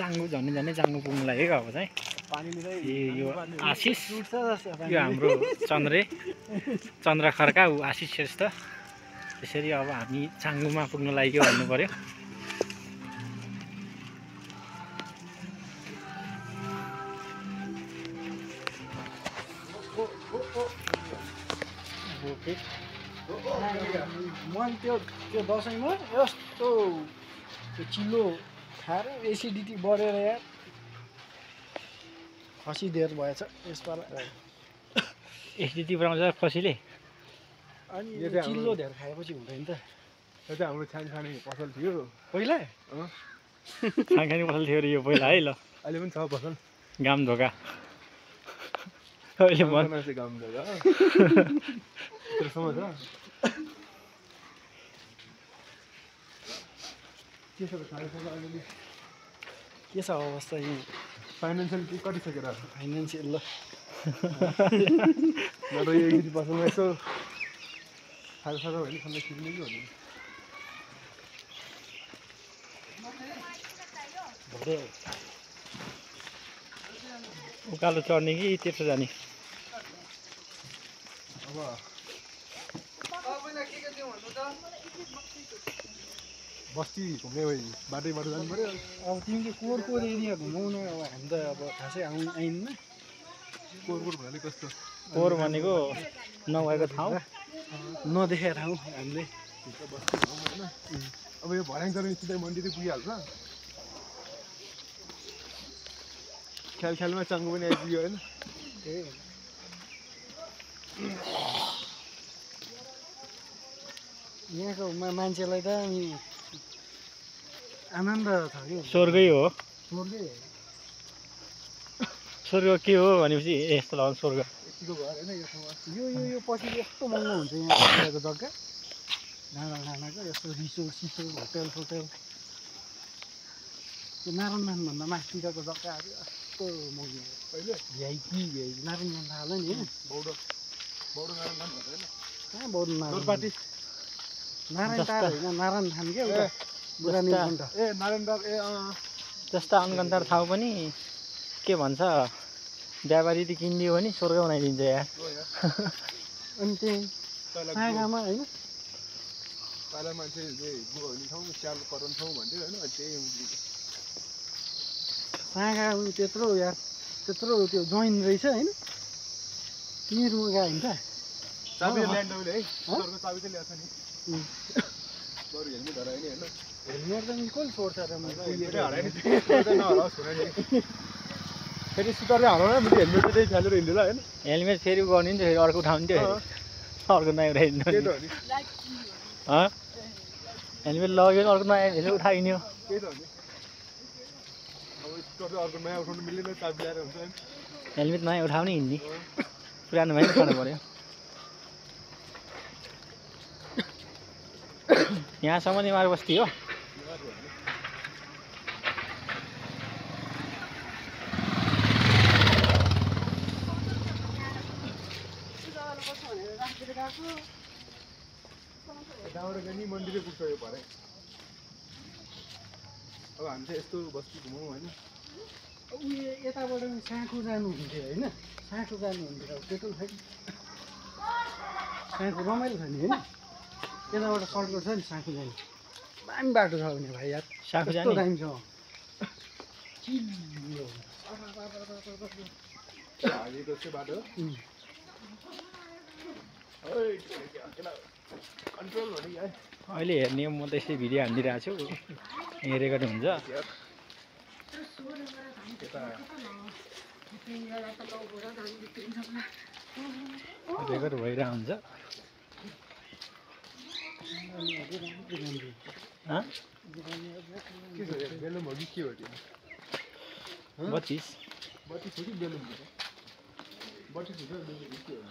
चाङ्गु झन्नै चाङ्गु पुग्नु लाग्यो अब चाहिँ यो आशिष यो हाम्रो चन्द्र खड्का ऊ आशिष श्रेष्ठ त्यसरी अब हामी चाङ्गुमा पुग्नु लाग्यो भन्नु पर्यो मैले त्यो दसैँमा यस्तो त्यो चिल्लो खाएर एसिडिटी बढेर यार खसी धेर भएछ यसपालि एसिडिटी बढाउँछ खसीले अनि चिल्लो धेर खाएपछि हुँदैन त यो चाहिँ हाम्रो सानो पसल थियो पहिला सानो पसल थियो यो पहिला है ल अहिले पनि छ पसल घाम धोका अहिले घाम धोका त्यसमा छ के छ अवस्था यी फाइनेन्सियल कति सकेर फाइनेन्सियल ल नत्र यो एकचोटि पसलमा यसो साह्रो होइन सधैँ किन्ने कि भन्नु उकालो चढ्ने कि तेर्सो जाने अब बस्ती घुम्ने बाटो जानु पऱ्यो अब तिमीले कोर एरिया घुमाउन अब हामी त अब खासै आइन्न कोर भन्नाले कस्तो कोर भनेको नभएको ठाउँ नदेखेको ठाउँ हामीले बस्ती भनौँ होइन अब यो भर्याङ चढ्ने सिधै मन्दिर पुगिहाल्छ ख्यालमा चाङ्गो पनि आइपुग्यो होइन यहाँको मान्छेलाई त अनि आनन्द छ कि स्वर्गै हो स्वर्गै स्वर्ग के हो भनेपछि यस्तो लाग्छ स्वर्ग यतिको घर होइन यो ठाउँमा यो पछि यस्तो महँगो हुन्छ यहाँ जग्गा डाँडाको यस्तो सिसो होटेल त्यो नारायणभन्दा माथितिरको जग्गाहरू यस्तो महँगो अहिले भिआइपी नारायणगञ्ज थाहा होला नि होइन बौडो नारायण भन्छ होइन कहाँ बौडो नारायण पार्टी नारायण टार होइन नारायण थान क्या उता बुढानी कण्ठ ए नारायण टार जस्ता अनगन्तार ठाउँ पनि के भन्छ व्यापारीले किनिदियो भने स्वर्ग बनाइदिन्छ यार अनि त्यही सागामा होइन पहिला मान्छे गुवाउने ठाउँ स्याल कराउने ठाउँ भन्थ्यो होइन त्यही सागा त्यत्रो यार त्यत्रो त्यो जोइन रहेछ होइन तिमीहरूमा गयो भने त चाबी ल्यान्ड है चाबी चाहिँ ल्याएको नि बरु हेल्मेट हरायो नि होइन हेलमेट त कसले छोड्छ र फेरि सुतारले हराउन फेरि हेलमेट चाहिँ फालेर हिँड्यो ल होइन हेलमेट फेरि गर्ने नि फेरि अर्को उठाउने थियो अर्को नयाँ उठाइदिनु हेलमेट लग्यो अर्को नयाँ फेरि उठाइदिने हो त्यही त हो नि अब स्कुटर अर्को नयाँ उठाउनु मिल्दैन चाबी ल्याएर हुन्छ नि हेलमेट नयाँ उठाउने हिँड्ने पुरानो भए पनि खानु पऱ्यो यहाँसम्म नेवार बस्ती हो गाउँबाट नि मन्दिरै पुग्छ यो भरे अब हामी चाहिँ यस्तो बस्ती घुमौँ होइन उयो यताबाट साँखु जानुहुन्थ्यो होइन साँखु जानुहुन्थ्यो अब पेट्रोल छैन साँखु रमाइलो छ नि होइन यताबाट सर्टकट छ नि साँखु जाने दामी बाटो छ भने भाइ यार साँखु कस्तो जाने दामी छ चिल्लो हालेको चाहिँ बाटो कन्ट्रोल भने है अहिले हेर्ने म त यसै भिडियो हानिदिइरहेको छु यहाँ रेकर्ड हुन्छ रेकर्ड भइरहेको हुन्छ के छ बेलुम हो कि के हो त्यो 32 32 हो कि बेलुम हो 32 हो कि के हो